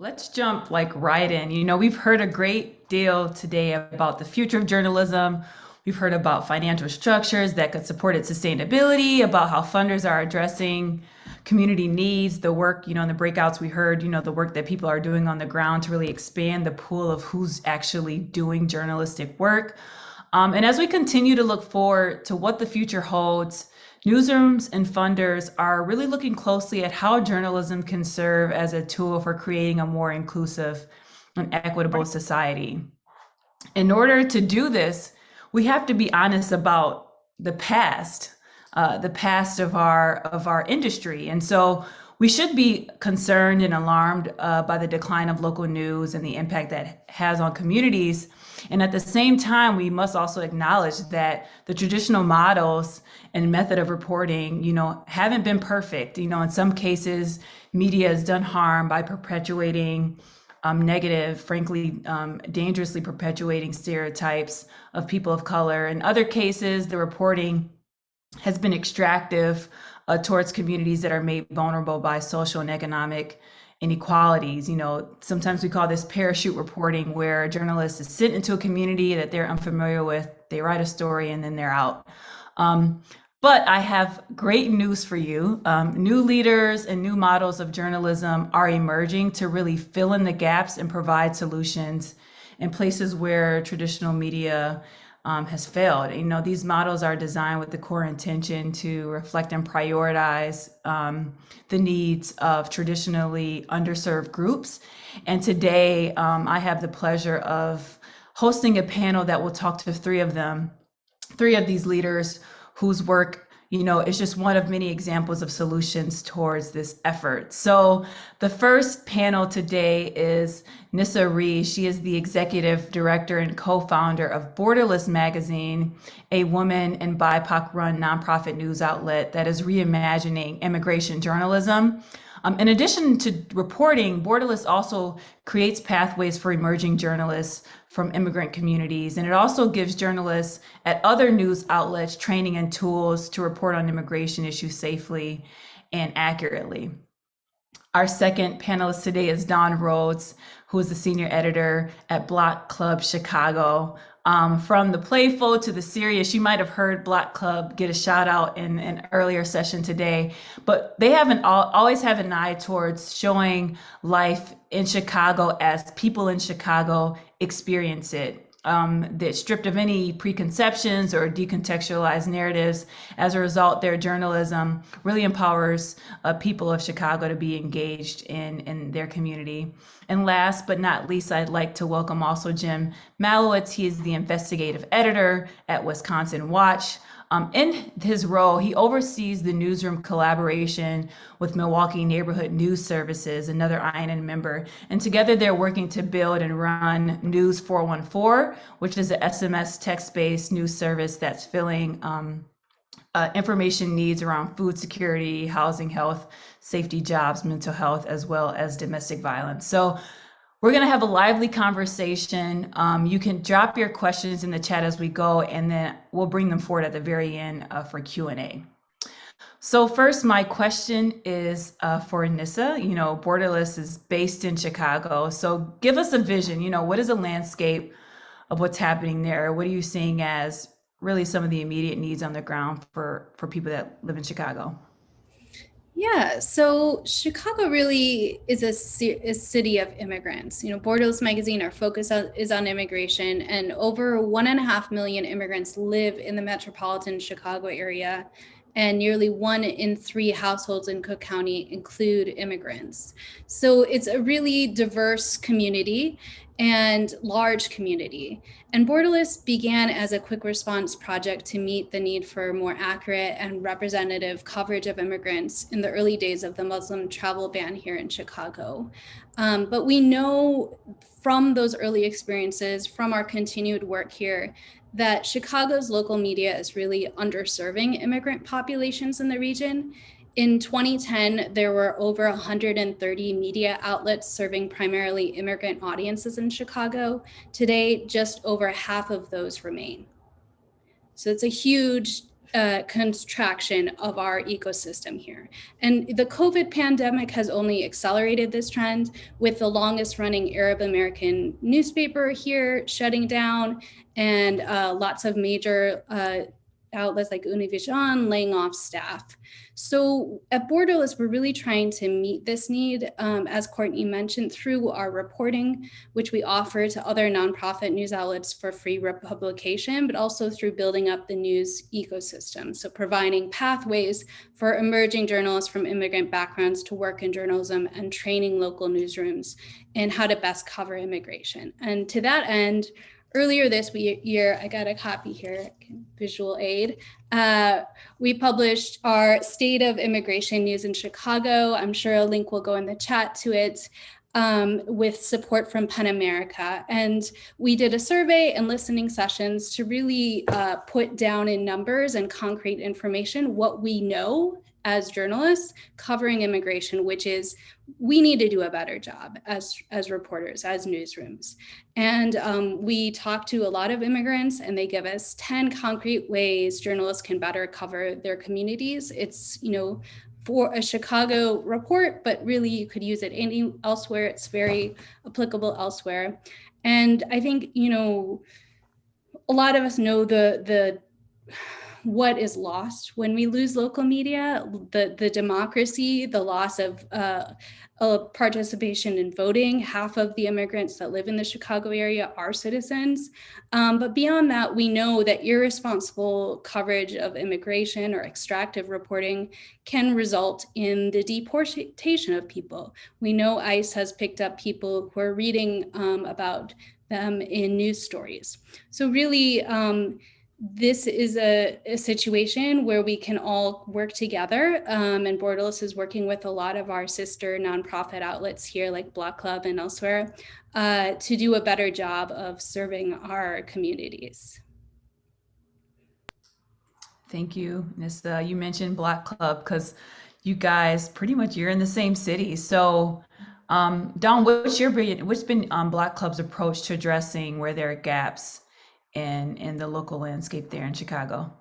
Let's jump like right in. We've heard a great deal today about the future of journalism. We've heard about financial structures that could support its sustainability, about how funders are addressing community needs, the work, in the breakouts we heard, the work that people are doing on the ground to really expand the pool of who's actually doing journalistic work. And as we continue to look forward to what the future holds, newsrooms and funders are really looking closely at how journalism can serve as a tool for creating a more inclusive and equitable society. In order to do this, we have to be honest about the past of our industry, and so we should be concerned and alarmed by the decline of local news and the impact that has on communities. And at the same time, we must also acknowledge that the traditional models and method of reporting, haven't been perfect. In some cases, media has done harm by perpetuating negative, frankly, dangerously perpetuating stereotypes of people of color. In other cases, the reporting has been extractive towards communities that are made vulnerable by social and economic inequalities. Sometimes we call this parachute reporting, where journalists is sent into a community that they're unfamiliar with, they write a story, and then they're out. But I have great news for you. New leaders and new models of journalism are emerging to really fill in the gaps and provide solutions in places where traditional media has failed. These models are designed with the core intention to reflect and prioritize the needs of traditionally underserved groups. And today, I have the pleasure of hosting a panel that will talk to three of these leaders whose work, is just one of many examples of solutions towards this effort. So the first panel today is Nissa Rees. She is the executive director and co-founder of Borderless Magazine, a woman and BIPOC-run nonprofit news outlet that is reimagining immigration journalism. In addition to reporting, Borderless also creates pathways for emerging journalists from immigrant communities, and it also gives journalists at other news outlets training and tools to report on immigration issues safely and accurately. Our second panelist today is Dawn Rhodes, who is the senior editor at Block Club Chicago. From the playful to the serious, you might have heard Block Club get a shout out in an earlier session today, but they always have an eye towards showing life in Chicago as people in Chicago experience it. That stripped of any preconceptions or decontextualized narratives. As a result, their journalism really empowers people of Chicago to be engaged in their community. And last but not least, I'd like to welcome also Jim Malowitz. He is the investigative editor at Wisconsin Watch. In his role, he oversees the newsroom collaboration with Milwaukee Neighborhood News Services, another INN member. And together they're working to build and run News 414, which is an SMS text-based news service that's filling information needs around food security, housing, health, safety, jobs, mental health, as well as domestic violence. So we're going to have a lively conversation. You can drop your questions in the chat as we go, and then we'll bring them forward at the very end for Q&A. So first, my question is for Nissa. Borderless is based in Chicago. So give us a vision. What is the landscape of what's happening there? What are you seeing as really some of the immediate needs on the ground for people that live in Chicago? Yeah, so Chicago really is a city of immigrants. Borderless Magazine, our focus is on immigration, and over 1.5 million immigrants live in the metropolitan Chicago area, and nearly 1 in 3 households in Cook County include immigrants. So it's a really diverse community and large community. And Borderless began as a quick response project to meet the need for more accurate and representative coverage of immigrants in the early days of the Muslim travel ban here in Chicago. But we know from those early experiences, from our continued work here, that Chicago's local media is really underserving immigrant populations in the region. In 2010, there were over 130 media outlets serving primarily immigrant audiences in Chicago. Today, just over half of those remain. So it's a huge contraction of our ecosystem here. And the COVID pandemic has only accelerated this trend, with the longest running Arab American newspaper here shutting down, and lots of major outlets like Univision laying off staff. So at Borderless, we're really trying to meet this need, as Courtney mentioned, through our reporting, which we offer to other nonprofit news outlets for free publication, but also through building up the news ecosystem. So providing pathways for emerging journalists from immigrant backgrounds to work in journalism, and training local newsrooms in how to best cover immigration. And to that end, earlier this year, I got a copy here, visual aid. We published our State of Immigration News in Chicago. I'm sure a link will go in the chat to it, with support from PEN America. And we did a survey and listening sessions to really put down in numbers and concrete information what we know as journalists covering immigration, which is we need to do a better job as reporters, as newsrooms. And we talk to a lot of immigrants, and they give us 10 concrete ways journalists can better cover their communities. It's, for a Chicago report, but really you could use it elsewhere. It's very applicable elsewhere. And I think, a lot of us know the what is lost when we lose local media, the democracy, the loss of participation in voting. Half of the immigrants that live in the Chicago area are citizens. But beyond that, we know that irresponsible coverage of immigration or extractive reporting can result in the deportation of people. We know ICE has picked up people who are reading about them in news stories. So really, this is a situation where we can all work together, and Borderless is working with a lot of our sister nonprofit outlets here, like Block Club and elsewhere, to do a better job of serving our communities. Thank you, Nista. You mentioned Block Club because you guys pretty much, you're in the same city. So Dawn, what's been Block Club's approach to addressing where there are gaps in the local landscape there in Chicago?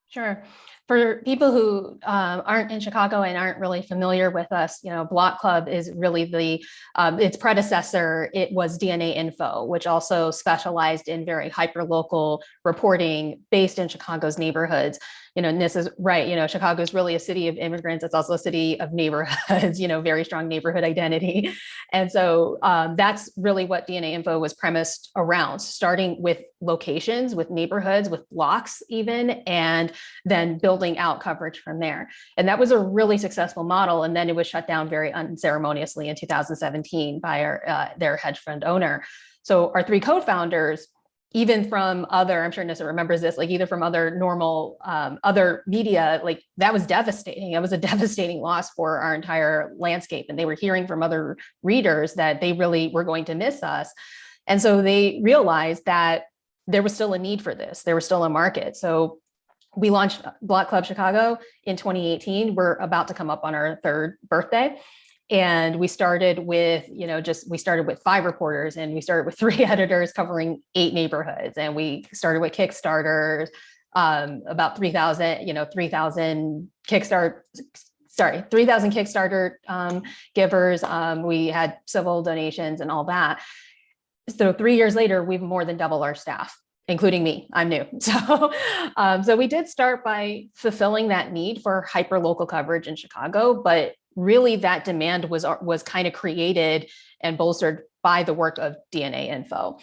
Sure. For people who aren't in Chicago and aren't really familiar with us, Block Club is really its predecessor. It was DNA Info, which also specialized in very hyperlocal reporting based in Chicago's neighborhoods. And this is right. Chicago is really a city of immigrants. It's also a city of neighborhoods, very strong neighborhood identity. And so that's really what DNA Info was premised around, starting with locations, with neighborhoods, with blocks even, and then building out coverage from there. And that was a really successful model. And then it was shut down very unceremoniously in 2017 by their hedge fund owner. So our three co-founders, even from other, I'm sure Nissa remembers this, either from other normal, other media, that was devastating. It was a devastating loss for our entire landscape. And they were hearing from other readers that they really were going to miss us. And so they realized that there was still a need for this. There was still a market. So we launched Block Club Chicago in 2018. We're about to come up on our third birthday. And we started with, we started with 5 reporters, and we started with 3 editors covering 8 neighborhoods. And we started with Kickstarters, about 3,000 Kickstarter givers. We had civil donations and all that. So 3 years later, we've more than doubled our staff, including me. I'm new. So we did start by fulfilling that need for hyper-local coverage in Chicago, but really that demand was kind of created and bolstered by the work of DNA Info.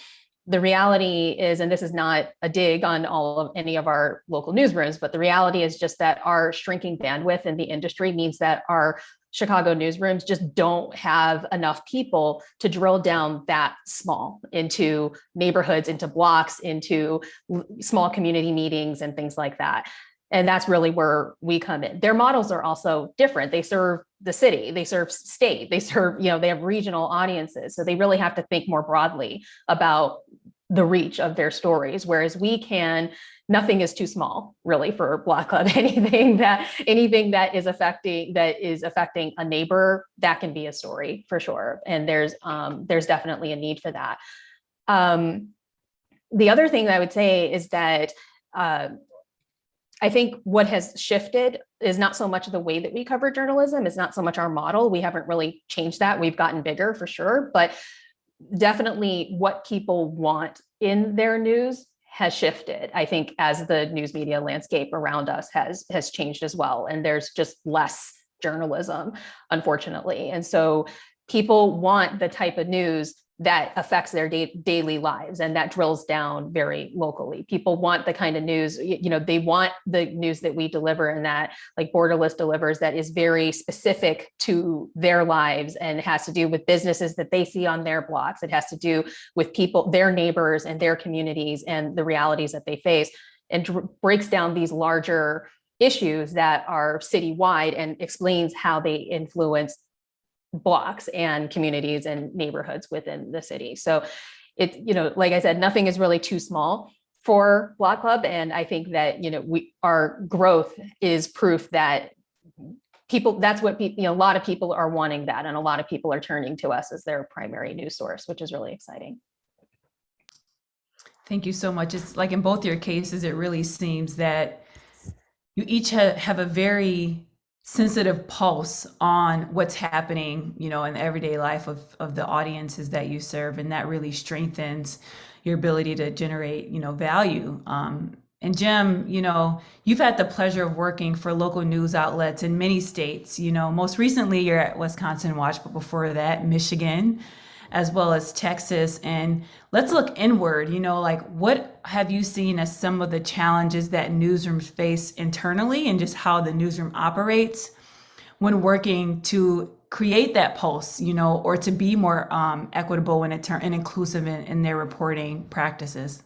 The reality is, and this is not a dig on any of our local newsrooms, but the reality is just that our shrinking bandwidth in the industry means that our Chicago newsrooms just don't have enough people to drill down that small into neighborhoods, into blocks, into small community meetings and things like that. And that's really where we come in. Their models are also different. They serve the city, they serve state, they serve, they have regional audiences. So they really have to think more broadly about the reach of their stories. Whereas nothing is too small really for Block Club. Anything that is affecting a neighbor, that can be a story for sure. And there's definitely a need for that. The other thing that I would say is that I think what has shifted is not so much the way that we cover journalism, it's not so much our model. We haven't really changed that. We've gotten bigger for sure, but definitely what people want in their news has shifted. I think as the news media landscape around us has changed as well. And there's just less journalism, unfortunately. And so people want the type of news that affects their daily lives and that drills down very locally. People want the kind of news, they want the news that we deliver and that like Borderless delivers that is very specific to their lives and has to do with businesses that they see on their blocks. It has to do with people, their neighbors and their communities and the realities that they face, and breaks down these larger issues that are citywide and explains how they influence blocks and communities and neighborhoods within the city. So it, like I said, nothing is really too small for Block Club. And I think that, our growth is proof that that's what a lot of people are wanting that. And a lot of people are turning to us as their primary news source, which is really exciting. Thank you so much. It's like in both your cases, it really seems that you each have a very sensitive pulse on what's happening, in the everyday life of the audiences that you serve. And that really strengthens your ability to generate, value. And Jim, you've had the pleasure of working for local news outlets in many states. Most recently you're at Wisconsin Watch, but before that, Michigan, as well as Texas. And let's look inward, what have you seen as some of the challenges that newsrooms face internally and just how the newsroom operates when working to create that pulse, or to be more equitable and inclusive in their reporting practices?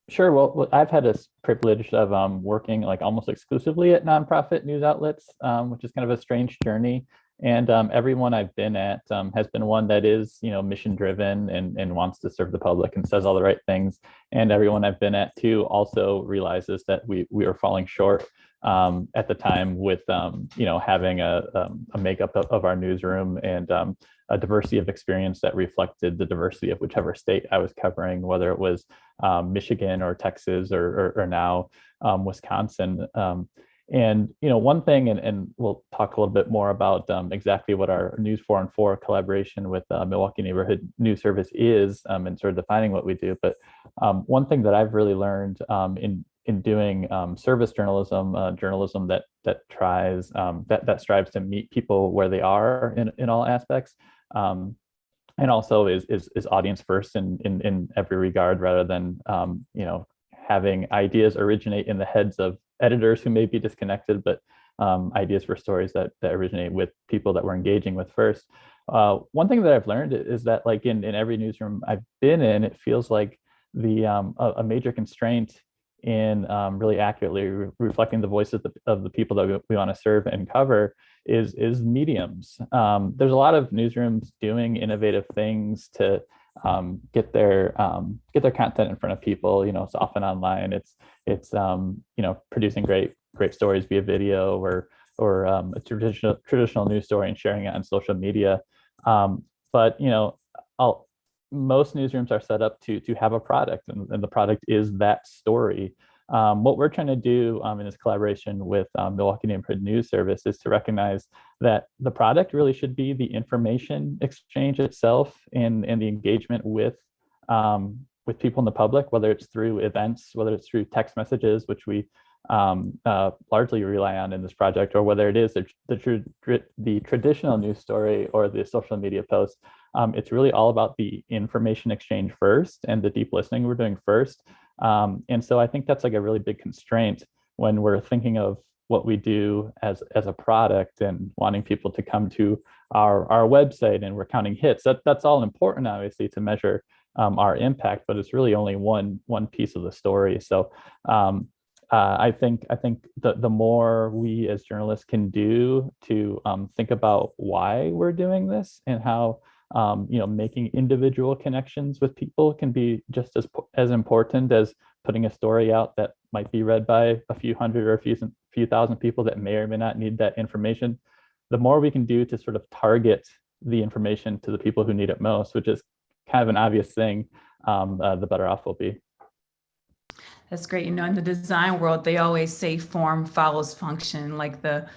Sure. Well, I've had this privilege of working like almost exclusively at nonprofit news outlets, which is kind of a strange journey. And everyone I've been at has been one that is, mission driven and wants to serve the public and says all the right things. And everyone I've been at too also realizes that we are falling short at the time with, having a makeup of our newsroom and a diversity of experience that reflected the diversity of whichever state I was covering, whether it was Michigan or Texas or now Wisconsin. And one thing, and we'll talk a little bit more about exactly what our News 4 and 4 collaboration with Milwaukee Neighborhood News Service is, and sort of defining what we do. But one thing that I've really learned in doing service journalism, journalism that tries that strives to meet people where they are in all aspects, and also is audience first in every regard, rather than having ideas originate in the heads of editors who may be disconnected, but ideas for stories that originate with people that we're engaging with first. One thing that I've learned is that like in every newsroom I've been in, it feels like a major constraint in really accurately reflecting the voices of the people that we want to serve and cover is mediums. There's a lot of newsrooms doing innovative things to get their content in front of people. It's often online. It's producing great stories via video or a traditional news story and sharing it on social media. But most newsrooms are set up to have a product, and the product is that story. What we're trying to do in this collaboration with Milwaukee Neighborhood News Service is to recognize that the product really should be the information exchange itself and the engagement with people in the public, whether it's through events, whether it's through text messages, which we largely rely on in this project, or whether it is the traditional news story or the social media post. It's really all about the information exchange first and the deep listening we're doing first. And so I think that's like a really big constraint when we're thinking of what we do as a product and wanting people to come to our website, and we're counting hits. That's all important, obviously, to measure our impact, but it's really only one piece of the story. So I think the more we as journalists can do to think about why we're doing this and how making individual connections with people can be just as important as putting a story out that might be read by a few hundred or a few thousand people that may or may not need that information. The more we can do to sort of target the information to the people who need it most, which is kind of an obvious thing, the better off we'll be. That's great. You know, in the design world, they always say form follows function, like the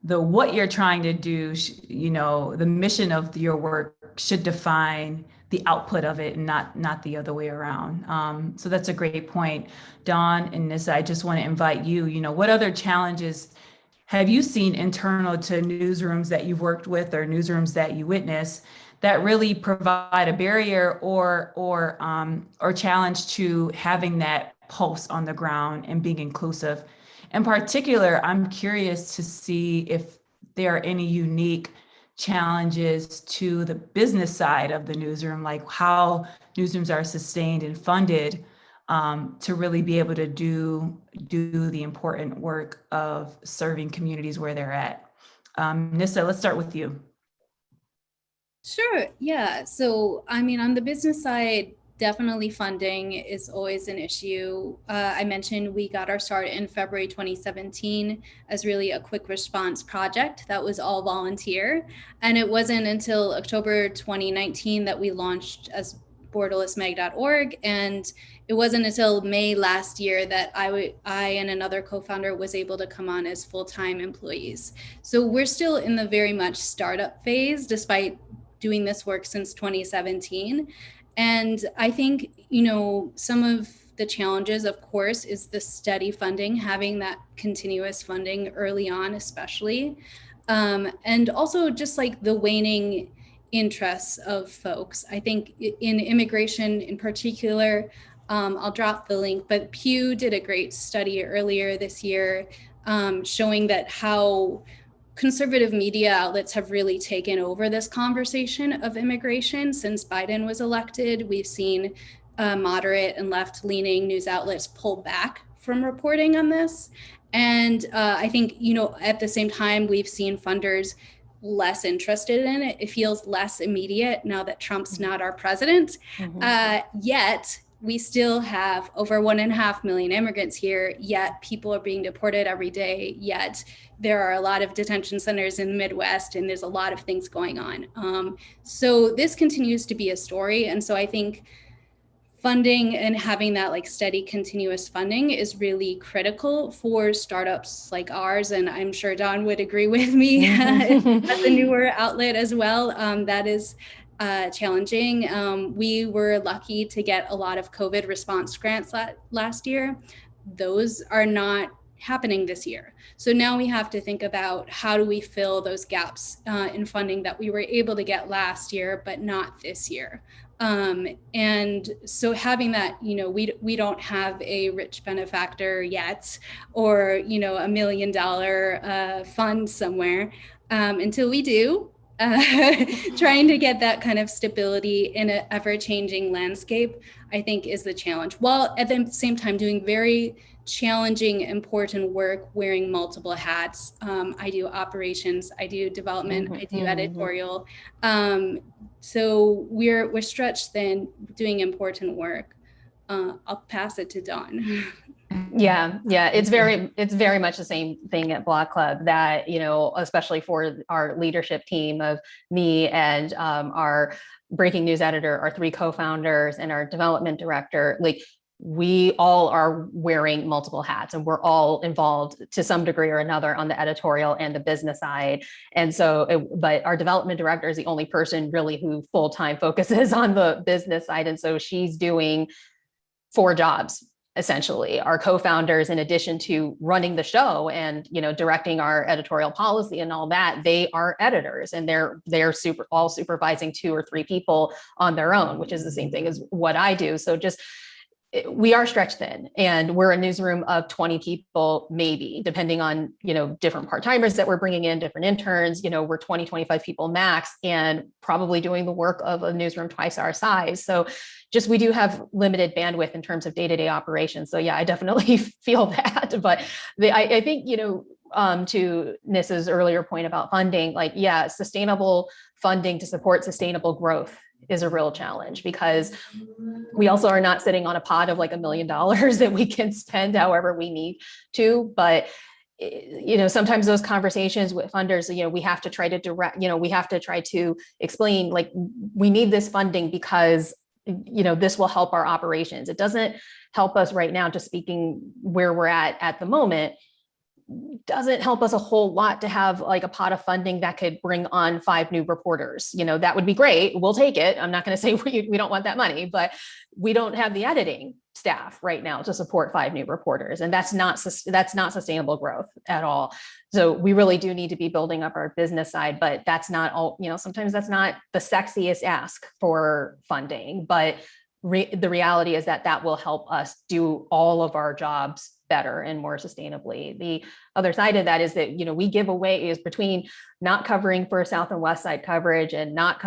what you're trying to do, you know, the mission of your work should define the output of it and not the other way around. So that's a great point. Dawn and Nissa, I just want to invite you, you know, what other challenges have you seen internal to newsrooms that you've worked with or newsrooms that you witness that really provide a barrier or challenge to having that pulse on the ground and being inclusive? In particular, I'm curious to see if there are any unique challenges to the business side of the newsroom, like how newsrooms are sustained and funded to really be able to do the important work of serving communities where they're at. Nissa, let's start with you. Sure. Yeah. So, I mean, on the business side, definitely funding is always an issue. I mentioned we got our start in February 2017 as really a quick response project that was all volunteer. And it wasn't until October 2019 that we launched as borderlessmag.org. And it wasn't until May last year that I and another co-founder was able to come on as full-time employees. So we're still in the very much startup phase, despite doing this work since 2017. And I think, you know, some of the challenges, of course, is the steady funding, having that continuous funding early on, especially. And also just like the waning interests of folks. I think in immigration in particular, I'll drop the link, but Pew did a great study earlier this year showing that how conservative media outlets have really taken over this conversation of immigration since Biden was elected. We've seen moderate and left-leaning news outlets pull back from reporting on this. And I think, you know, at the same time, we've seen funders less interested in it. It feels less immediate now that Trump's not our president. Yet we still have over 1.5 million immigrants here, yet people are being deported every day, yet there are a lot of detention centers in the Midwest, and there's a lot of things going on. So this continues to be a story. And so I think funding and having that like steady continuous funding is really critical for startups like ours. And I'm sure Dawn would agree with me as a newer outlet as well. That is challenging. We were lucky to get a lot of COVID response grants last year. Those are not happening this year. So now we have to think about how do we fill those gaps in funding that we were able to get last year, but not this year. And so having that, you know, we don't have a rich benefactor yet, or, you know, $1 million fund somewhere until we do. Trying to get that kind of stability in an ever-changing landscape, I think, is the challenge, while at the same time doing very challenging, important work, wearing multiple hats. I do operations, I do development, I do editorial. So we're stretched thin, doing important work. I'll pass it to Dawn. Yeah, it's very much the same thing at Block Club, that, you know, especially for our leadership team of me and our breaking news editor, our 3 co-founders, and our development director, like we all are wearing multiple hats, and we're all involved to some degree or another on the editorial and the business side. And so, but our development director is the only person really who full-time focuses on the business side. And so she's doing 4 jobs. Essentially, our co-founders, in addition to running the show and, you know, directing our editorial policy and all that, they are editors, and they're all supervising 2 or 3 people on their own, which is the same thing as what I do. So just, we are stretched thin, and we're a newsroom of 20 people, maybe, depending on, you know, different part-timers that we're bringing in, different interns, you know, we're 20, 25 people max, and probably doing the work of a newsroom twice our size. So just, we do have limited bandwidth in terms of day-to-day operations. So yeah, I definitely feel that. But I think, you know, to Nissa's earlier point about funding, like, yeah, sustainable funding to support sustainable growth is a real challenge, because we also are not sitting on a pot of like $1 million that we can spend however we need to. But, you know, sometimes those conversations with funders, you know, we have to try to direct, you know, we have to try to explain, like, we need this funding because, you know, this will help our operations. It doesn't help us right now, just speaking where we're at the moment, doesn't help us a whole lot to have like a pot of funding that could bring on 5 new reporters. That would be great. We'll take it. I'm not going to say we don't want that money, but we don't have the editing staff right now to support 5 new reporters. And that's not sustainable growth at all. So we really do need to be building up our business side, but that's not all, sometimes that's not the sexiest ask for funding, but the reality is that will help us do all of our jobs better and more sustainably. The other side of that is that, we give away is between not covering for South and West Side coverage and not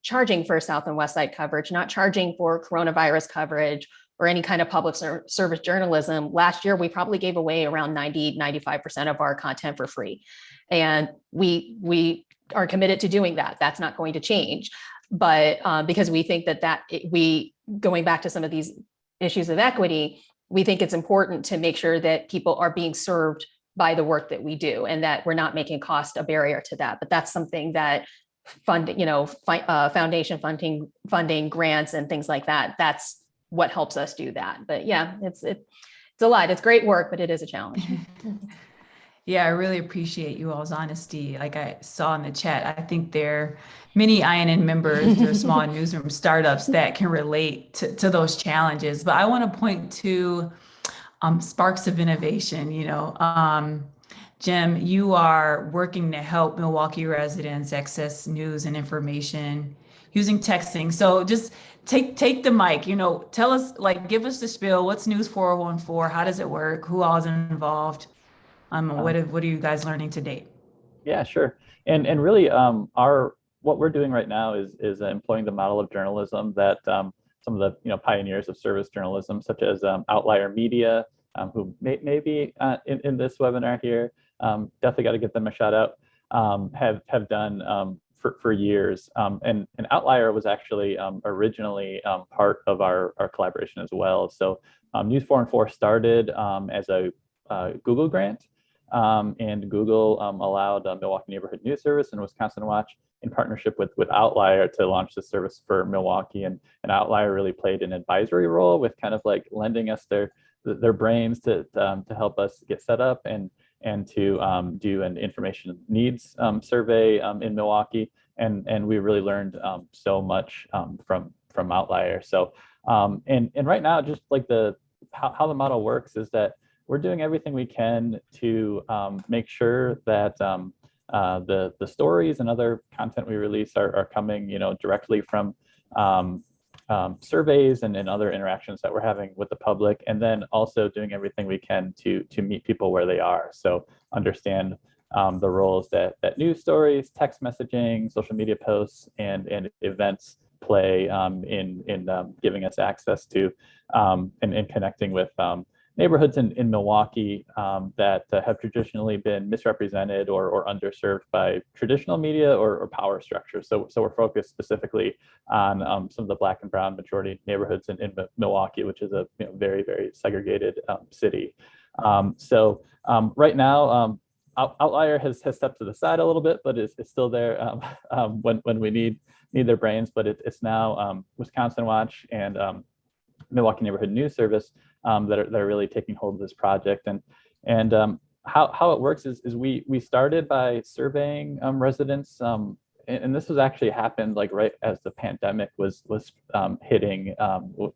charging for South and West Side coverage, not charging for coronavirus coverage or any kind of public service journalism. Last year, we probably gave away around 95% of our content for free. And we are committed to doing that. That's not going to change. But because we think going back to some of these issues of equity, we think it's important to make sure that people are being served by the work that we do and that we're not making cost a barrier to that. But that's something that foundation funding, grants and things like that, that's what helps us do that. But yeah, it's a lot. It's great work, but it is a challenge. Yeah, I really appreciate you all's honesty. Like I saw in the chat, I think there are many INN members, there are small newsroom startups that can relate to those challenges. But I want to point to sparks of innovation. Jim, you are working to help Milwaukee residents access news and information using texting. So just take the mic, tell us, give us the spiel. What's News 414? How does it work? Who all is involved? What are you guys learning to date? Yeah, sure. And really, what we're doing right now is employing the model of journalism that some of the pioneers of service journalism, such as Outlier Media, who may be in this webinar here, definitely got to give them a shout out, have done for years. And Outlier was actually originally part of our collaboration as well. So News 414 started as a Google grant, and Google allowed Milwaukee Neighborhood News Service and Wisconsin Watch in partnership with Outlier to launch the service for Milwaukee. And Outlier really played an advisory role with kind of like lending us their brains to help us get set up and to do an information needs survey in Milwaukee. And we really learned so much from Outlier. So and right now, just like how the model works is that we're doing everything we can to make sure that the stories and other content we release are coming, directly from surveys and other interactions that we're having with the public, and then also doing everything we can to meet people where they are. So understand the roles that news stories, text messaging, social media posts, and events play in giving us access to and connecting with neighborhoods in Milwaukee that have traditionally been misrepresented or underserved by traditional media or power structures. So we're focused specifically on some of the Black and brown majority neighborhoods in Milwaukee, which is a very, very segregated city. So right now, Outlier has stepped to the side a little bit, but it's still there when we need their brains. But it's now Wisconsin Watch and Milwaukee Neighborhood News Service that are really taking hold of this project. And how it works is we started by surveying residents, and this was actually happened like right as the pandemic was hitting.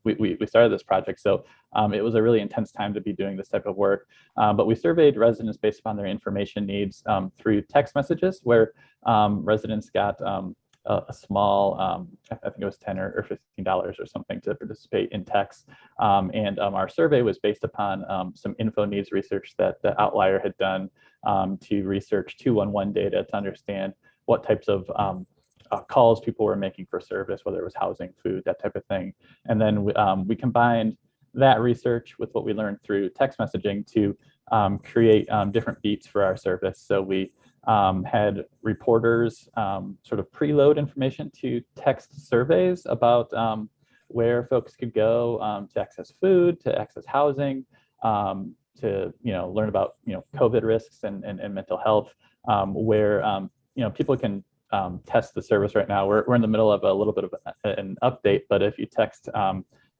We started this project, so it was a really intense time to be doing this type of work. But we surveyed residents based upon their information needs through text messages, where residents got a small, I think it was $10 or $15 or something to participate in text. And our survey was based upon some info needs research that the Outlier had done to research 211 data to understand what types of calls people were making for service, whether it was housing, food, that type of thing. And then we combined that research with what we learned through text messaging to create different beats for our service. So we had reporters sort of preload information to text surveys about where folks could go to access food, to access housing, to learn about COVID risks and mental health, where people can test the service right now. We're in the middle of a little bit of an update, but if you text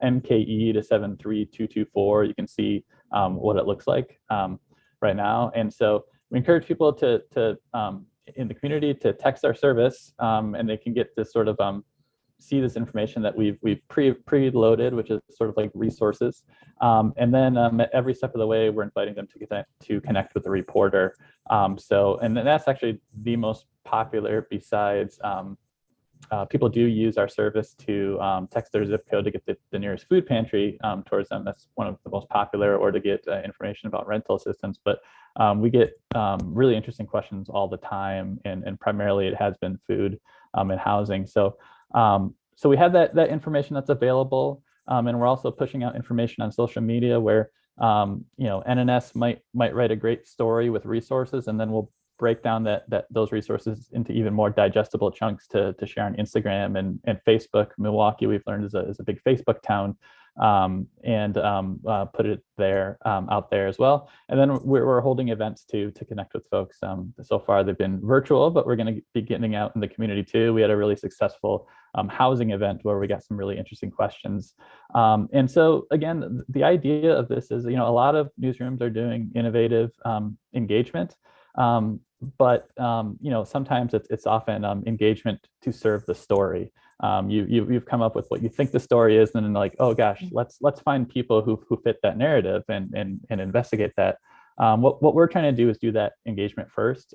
MKE to 73224. You can see what it looks like right now. And so we encourage people to in the community to text our service, and they can get this sort of see this information that we've preloaded, which is sort of like resources. And then at every step of the way, we're inviting them to connect with the reporter. And that's actually the most popular besides people do use our service to text their zip code to get the nearest food pantry towards them. That's one of the most popular, or to get information about rental assistance. But we get really interesting questions all the time, and primarily it has been food and housing. So we have that information that's available, and we're also pushing out information on social media where NNS might write a great story with resources, and then we'll break down those resources into even more digestible chunks to share on Instagram and Facebook. Milwaukee, we've learned, is a big Facebook town, and put it there out there as well. And then we're holding events to connect with folks. So far they've been virtual, but we're going to be getting out in the community too. We had a really successful housing event where we got some really interesting questions. And so again, the idea of this is, a lot of newsrooms are doing innovative engagement. But sometimes it's often engagement to serve the story. You've come up with what you think the story is, and then like, oh gosh, let's find people who fit that narrative and investigate that. What we're trying to do is do that engagement first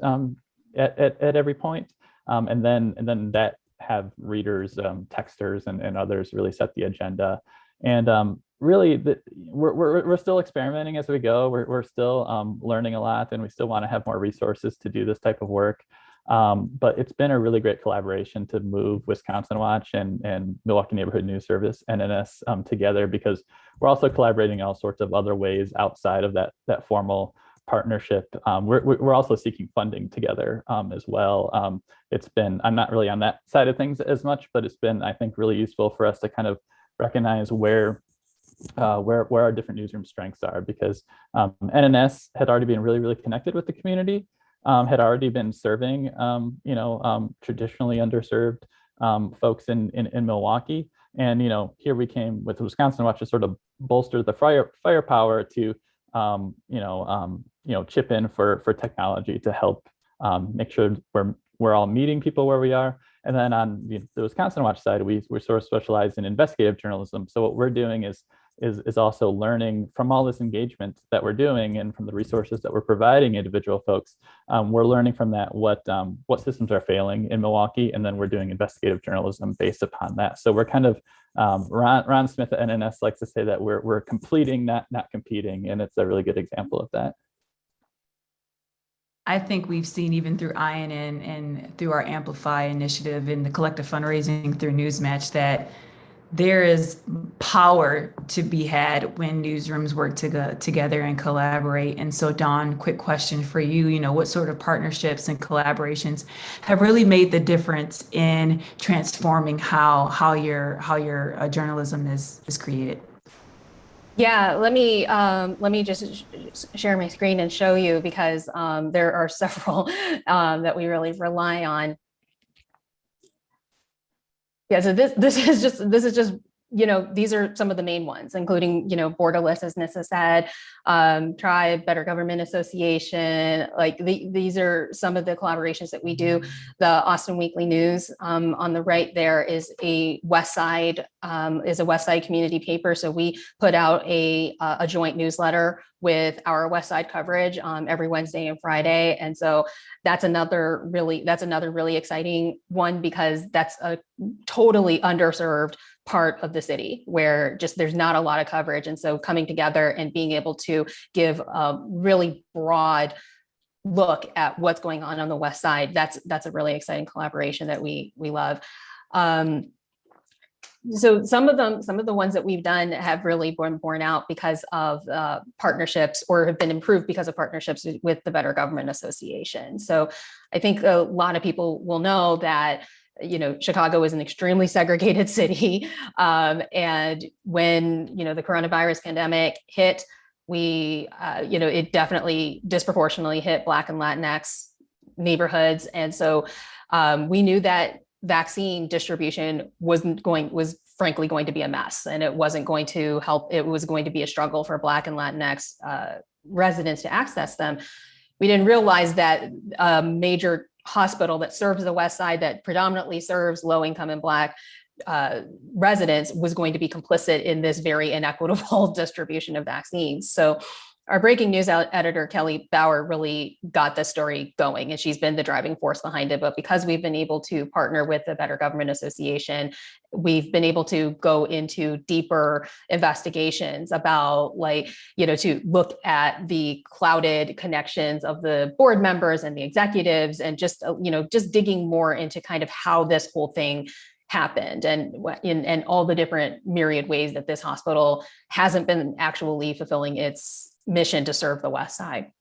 at every point, and then that have readers, texters, and others really set the agenda. And really, we're still experimenting as we go. We're still learning a lot, and we still want to have more resources to do this type of work. But it's been a really great collaboration to move Wisconsin Watch and Milwaukee Neighborhood News Service, NNS, together, because we're also collaborating in all sorts of other ways outside of that formal partnership. We're also seeking funding together as well. It's been, I'm not really on that side of things as much, but it's been, I think, really useful for us to kind of recognize where our different newsroom strengths are, because NNS had already been really connected with the community, had already been serving traditionally underserved folks in Milwaukee, and here we came with Wisconsin Watch to sort of bolster the firepower to chip in for technology to help make sure we're all meeting people where we are. And then on the Wisconsin Watch side, we sort of specialize in investigative journalism. So what we're doing is also learning from all this engagement that we're doing, and from the resources that we're providing individual folks. We're learning from that what systems are failing in Milwaukee, and then we're doing investigative journalism based upon that. So we're kind of Ron Smith at NNS likes to say that we're completing, not competing, and it's a really good example of that. I think we've seen, even through INN and through our Amplify initiative and the collective fundraising through Newsmatch, that there is power to be had when newsrooms work together and collaborate. And so, Dawn, quick question for you. What sort of partnerships and collaborations have really made the difference in transforming how your journalism is created? Yeah, let me just share my screen and show you, because there are several that we really rely on. Yeah, so this is just these are some of the main ones, including Borderless, as Nissa said, Tribe, Better Government Association. Like these are some of the collaborations that we do. The Austin Weekly News on the right there is a West Side community paper. So we put out a joint newsletter with our West Side coverage every Wednesday and Friday. And so that's another really exciting one, because that's a totally underserved part of the city where just there's not a lot of coverage. And so coming together and being able to give a really broad look at what's going on the West Side, that's a really exciting collaboration that we love. So some of the ones that we've done have really been borne out because of partnerships, or have been improved because of partnerships with the Better Government Association. So I think a lot of people will know that Chicago is an extremely segregated city. And when, the coronavirus pandemic hit, it definitely disproportionately hit Black and Latinx neighborhoods. And so we knew that vaccine distribution was frankly going to be a mess, and it wasn't going to help. It was going to be a struggle for Black and Latinx residents to access them. We didn't realize that a major hospital that serves the West Side, that predominantly serves low-income and Black residents, was going to be complicit in this very inequitable distribution of vaccines. So our breaking news editor, Kelly Bauer, really got this story going, and she's been the driving force behind it. But because we've been able to partner with the Better Government Association, we've been able to go into deeper investigations about, to look at the clouded connections of the board members and the executives, and just digging more into kind of how this whole thing happened, and in all the different myriad ways that this hospital hasn't been actually fulfilling its mission to serve the West Side.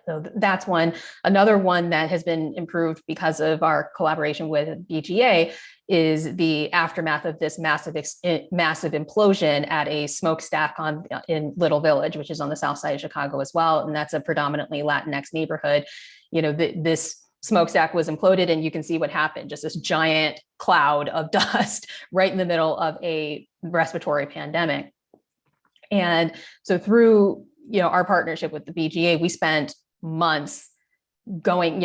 So that's one. Another one that has been improved because of our collaboration with BGA is the aftermath of this massive implosion at a smokestack in Little Village, which is on the south side of Chicago as well. And that's a predominantly Latinx neighborhood. This smokestack was imploded, and you can see what happened, just this giant cloud of dust right in the middle of a respiratory pandemic. And so through our partnership with the BGA, we spent months going,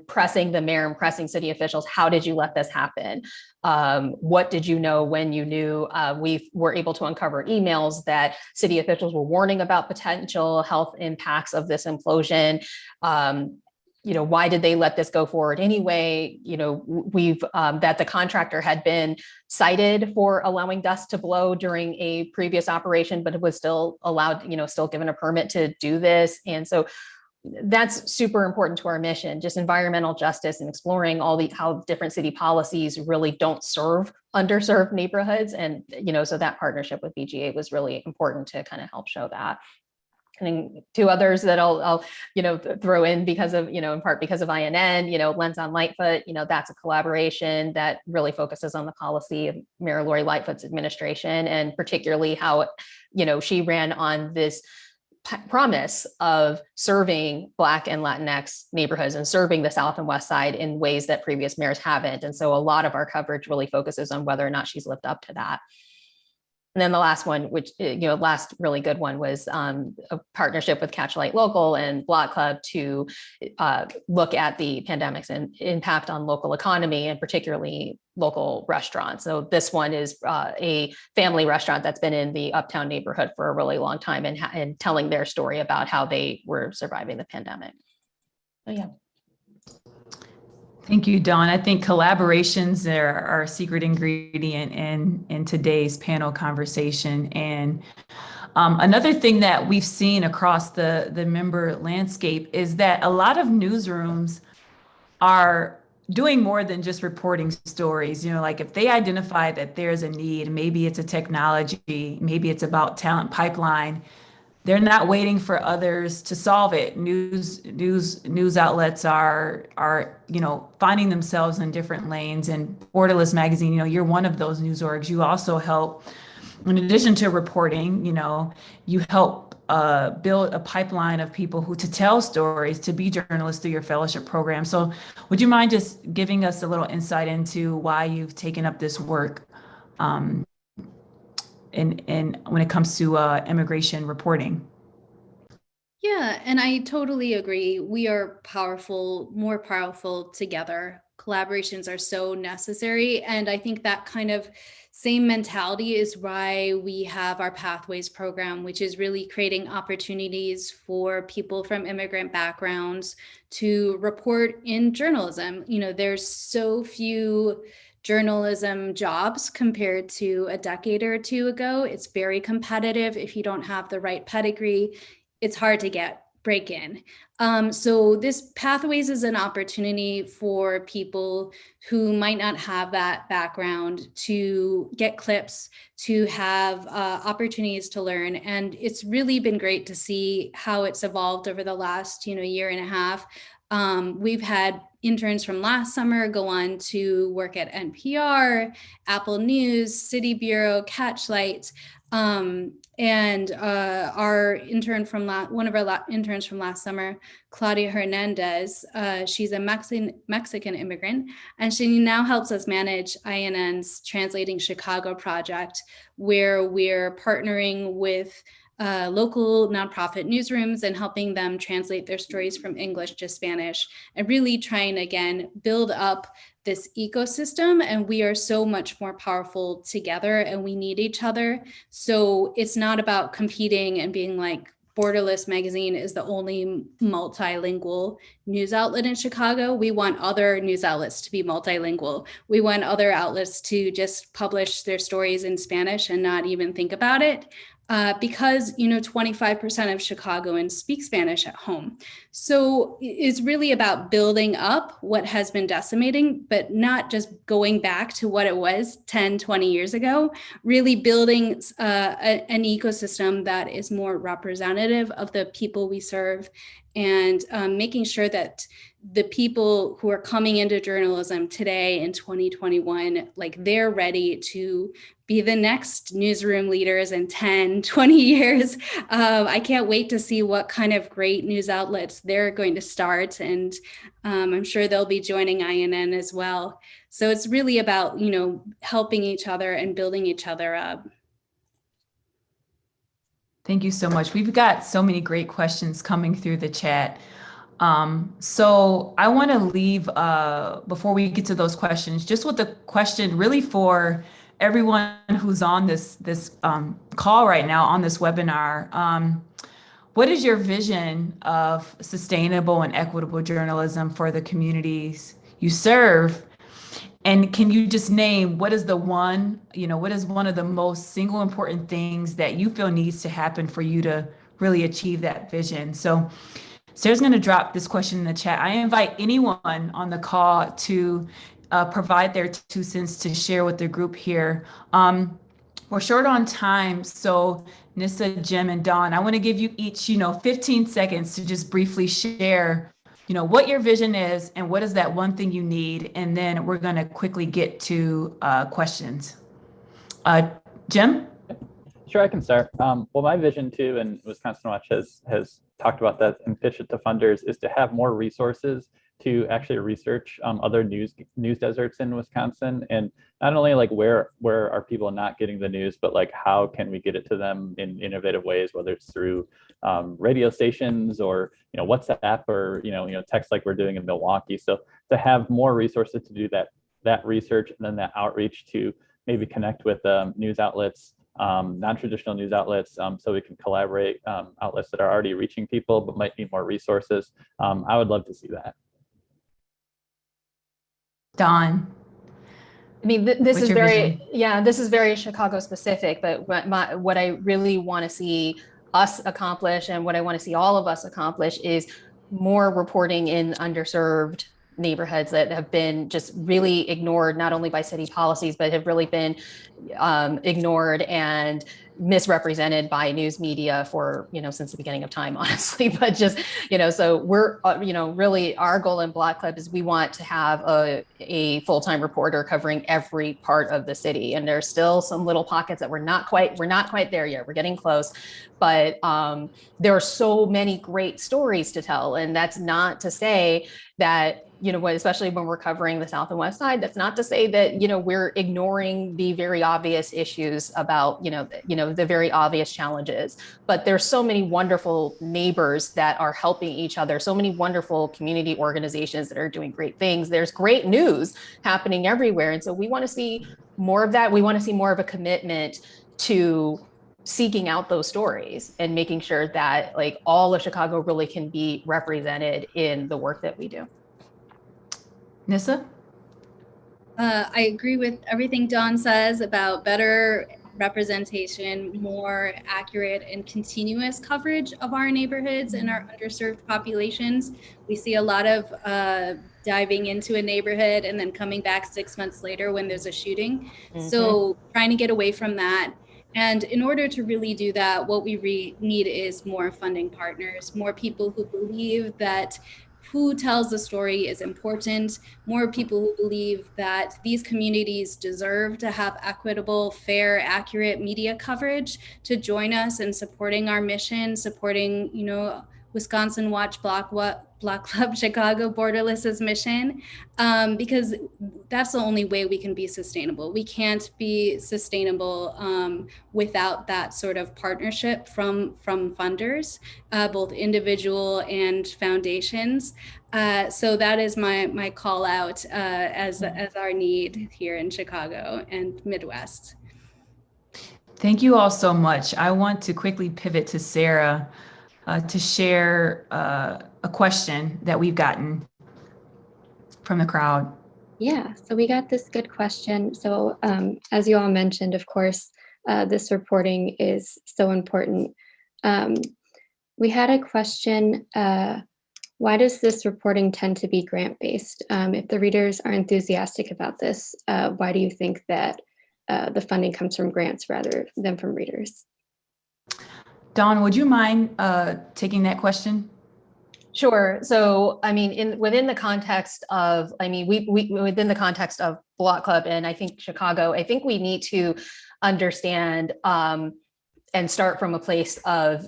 pressing the mayor and pressing city officials. How did you let this happen? What did you know when you knew? We were able to uncover emails that city officials were warning about potential health impacts of this implosion. Why did they let this go forward anyway? We've that the contractor had been cited for allowing dust to blow during a previous operation, but it was still allowed, still given a permit to do this. And so that's super important to our mission, just environmental justice and exploring how different city policies really don't serve underserved neighborhoods. And, so that partnership with BGA was really important to kind of help show that. And two others that I'll throw in because of, in part because of INN, Lens on Lightfoot, that's a collaboration that really focuses on the policy of Mayor Lori Lightfoot's administration, and particularly how, she ran on this promise of serving Black and Latinx neighborhoods and serving the South and West Side in ways that previous mayors haven't. And so a lot of our coverage really focuses on whether or not she's lived up to that. And then the last one, which, last really good one, was a partnership with Catchlight Local and Block Club to look at the pandemic's impact on local economy, and particularly local restaurants. So this one is a family restaurant that's been in the Uptown neighborhood for a really long time, and telling their story about how they were surviving the pandemic. So yeah. Thank you, Dawn. I think collaborations are a secret ingredient in today's panel conversation. And another thing that we've seen across the member landscape is that a lot of newsrooms are doing more than just reporting stories. Like if they identify that there's a need, maybe it's a technology, maybe it's about talent pipeline, they're not waiting for others to solve it. News outlets are finding themselves in different lanes. And Borderless Magazine, you're one of those news orgs. You also help, in addition to reporting, you help build a pipeline of people to tell stories, to be journalists through your fellowship program. So would you mind just giving us a little insight into why you've taken up this work and when it comes to immigration reporting? Yeah, and I totally agree. We are more powerful together. Collaborations are so necessary. And I think that kind of same mentality is why we have our Pathways program, which is really creating opportunities for people from immigrant backgrounds to report in journalism. There's so few journalism jobs compared to a decade or two ago. It's very competitive. If you don't have the right pedigree, it's hard to break in. So this Pathways is an opportunity for people who might not have that background to get clips, to have opportunities to learn. And it's really been great to see how it's evolved over the last year and a half. We've had interns from last summer go on to work at NPR, Apple News, City Bureau, Catchlight. And our intern from one of our interns from last summer, Claudia Hernandez, she's a Mexican immigrant, and she now helps us manage INN's Translating Chicago project, where we're partnering with local nonprofit newsrooms and helping them translate their stories from English to Spanish, and really trying, again, build up this ecosystem. And we are so much more powerful together, and we need each other. So it's not about competing and being like, Borderless Magazine is the only multilingual news outlet in Chicago. We want other news outlets to be multilingual. We want other outlets to just publish their stories in Spanish and not even think about it. Because 25% of Chicagoans speak Spanish at home. So it's really about building up what has been decimating, but not just going back to what it was 10, 20 years ago, really building an ecosystem that is more representative of the people we serve, and making sure that the people who are coming into journalism today in 2021, like, they're ready to be the next newsroom leaders in 10, 20 years. I can't wait to see what kind of great news outlets they're going to start. And I'm sure they'll be joining INN as well. So it's really about, helping each other and building each other up. Thank you so much. We've got so many great questions coming through the chat. So I want to leave, before we get to those questions, just with the question really for everyone who's on this call right now, on this webinar. What is your vision of sustainable and equitable journalism for the communities you serve? And can you just name what is one of the most single important things that you feel needs to happen for you to really achieve that vision? So Sarah's going to drop this question in the chat. I invite anyone on the call to provide their 2 cents to share with the group here. We're short on time, so Nissa, Jim, and Dawn, I want to give you each, 15 seconds to just briefly share, what your vision is and what is that one thing you need, and then we're going to quickly get to questions. Jim? Sure, I can start. Well, my vision too, and Wisconsin Watch has talked about that and pitched it to funders, is to have more resources to actually research other news deserts in Wisconsin, and not only like where are people not getting the news, but like how can we get it to them in innovative ways, whether it's through radio stations or WhatsApp or text like we're doing in Milwaukee. So to have more resources to do that research, and then that outreach to maybe connect with news outlets, non-traditional news outlets, so we can collaborate, outlets that are already reaching people but might need more resources. I would love to see that. Dawn. I mean, this is vision? this is very Chicago specific, but what I really want to see us accomplish, and what I want to see all of us accomplish, is more reporting in underserved neighborhoods that have been just really ignored, not only by city policies, but have really been ignored and misrepresented by news media for, since the beginning of time, honestly. But just, so we're, really our goal in Block Club is we want to have a full-time reporter covering every part of the city. And there's still some little pockets that we're not quite there yet. We're getting close, but there are so many great stories to tell. And that's not to say that, especially when we're covering the South and West Side, that's not to say that, we're ignoring the very obvious issues about, the very obvious challenges. But there's so many wonderful neighbors that are helping each other, so many wonderful community organizations that are doing great things. There's great news happening everywhere. And so we want to see more of that. We want to see more of a commitment to seeking out those stories and making sure that like all of Chicago really can be represented in the work that we do. Nissa? I agree with everything Dawn says about better representation, more accurate and continuous coverage of our neighborhoods and our underserved populations. We see a lot of diving into a neighborhood and then coming back 6 months later when there's a shooting. Mm-hmm. So trying to get away from that. And in order to really do that, what we need is more funding partners, more people who believe that who tells the story is important. More people who believe that these communities deserve to have equitable, fair, accurate media coverage to join us in supporting our mission, supporting, Wisconsin Watch Block Club Chicago Borderless's mission, because that's the only way we can be sustainable. We can't be sustainable without that sort of partnership from funders, both individual and foundations. So that is my call out as our need here in Chicago and Midwest. Thank you all so much. I want to quickly pivot to Sarah to share a question that we've gotten from the crowd. Yeah, so we got this good question. So as you all mentioned, of course, this reporting is so important. We had a question, why does this reporting tend to be grant-based? If the readers are enthusiastic about this, why do you think that the funding comes from grants rather than from readers? Dawn, would you mind taking that question? Sure. So, I mean, within the context of, we within the context of Block Club, and I think Chicago, I think we need to understand and start from a place of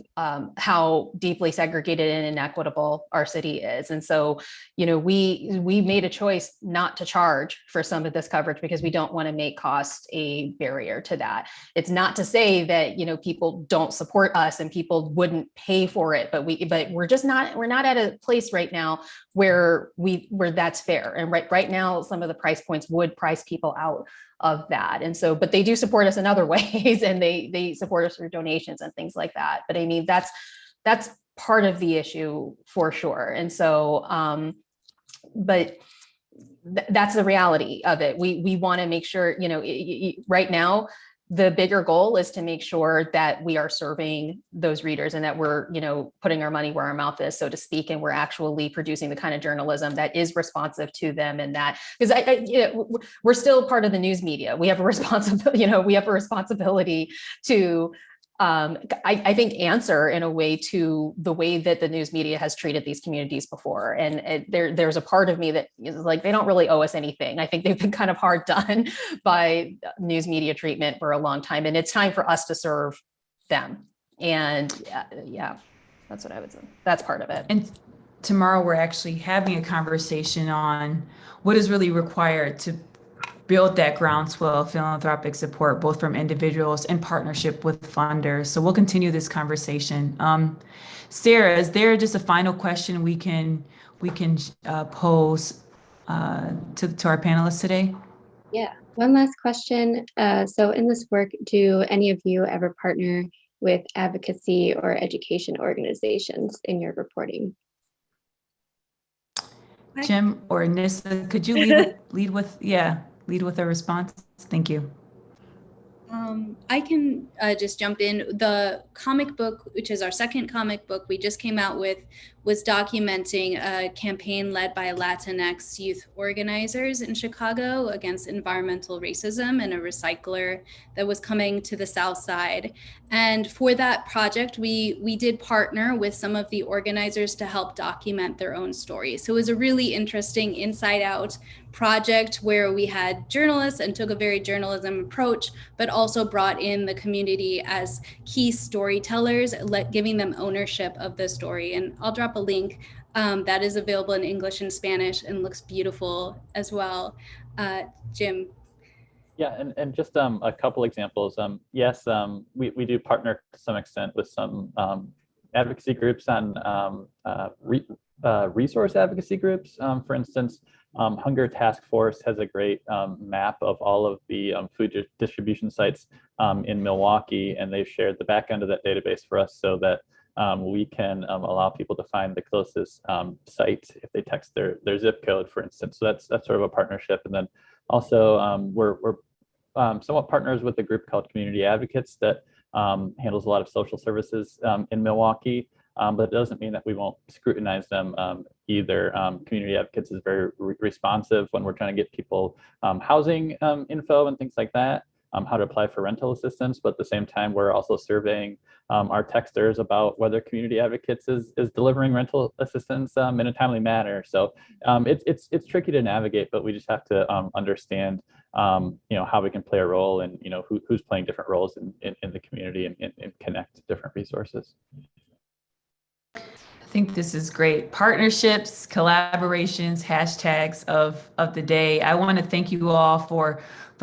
how deeply segregated and inequitable our city is. And so, we made a choice not to charge for some of this coverage because we don't want to make cost a barrier to that. It's not to say that, people don't support us and people wouldn't pay for it, but we're not at a place right now where that's fair. And right now, some of the price points would price people out of that. And so, but they do support us in other ways, and they support us through donations and things like that. But I mean, that's part of the issue for sure. And so, but that's the reality of it. We want to make sure, right now, the bigger goal is to make sure that we are serving those readers and that we're, putting our money where our mouth is, so to speak, and we're actually producing the kind of journalism that is responsive to them. And that, because we're still part of the news media. We have a responsibility, to, I think, answer in a way to the way that the news media has treated these communities before. And there's a part of me that is like, they don't really owe us anything. I think they've been kind of hard done by news media treatment for a long time. And it's time for us to serve them. And yeah, that's what I would say. That's part of it. And tomorrow we're actually having a conversation on what is really required to build that groundswell of philanthropic support, both from individuals and partnership with funders. So we'll continue this conversation. Sarah, is there just a final question we can pose to our panelists today? Yeah, one last question. So in this work, do any of you ever partner with advocacy or education organizations in your reporting? Jim or Nissa, could you lead with a response? Thank you. I can just jump in. The comic book, which is our second comic book we just came out with, was documenting a campaign led by Latinx youth organizers in Chicago against environmental racism and a recycler that was coming to the South Side. And for that project, we did partner with some of the organizers to help document their own stories. So it was a really interesting inside out project where we had journalists and took a very journalism approach, but also brought in the community as key storytellers, giving them ownership of the story. And I'll drop a link that is available in English and Spanish and looks beautiful as well. Jim. Yeah, and just a couple examples. Yes, we do partner to some extent with some advocacy groups on resource advocacy groups. For instance, Hunger Task Force has a great map of all of the food distribution sites in Milwaukee, and they've shared the back end of that database for us so that we can allow people to find the closest site if they text their zip code, for instance. So that's sort of a partnership. And then also we're somewhat partners with a group called Community Advocates that handles a lot of social services in Milwaukee. But it doesn't mean that we won't scrutinize them either. Community Advocates is very responsive when we're trying to get people housing info and things like that. how to apply for rental assistance, but at the same time, we're also surveying our texters about whether Community Advocates is delivering rental assistance in a timely manner. So it's tricky to navigate, but we just have to understand how we can play a role and who's playing different roles in the community and connect different resources. I think this is great. Partnerships, collaborations, hashtags of the day. I want to thank you all for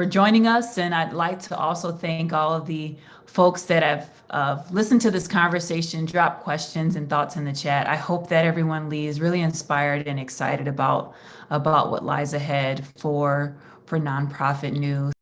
joining us, and I'd like to also thank all of the folks that have listened to this conversation, dropped questions and thoughts in the chat. I hope that everyone leaves really inspired and excited about what lies ahead for nonprofit news.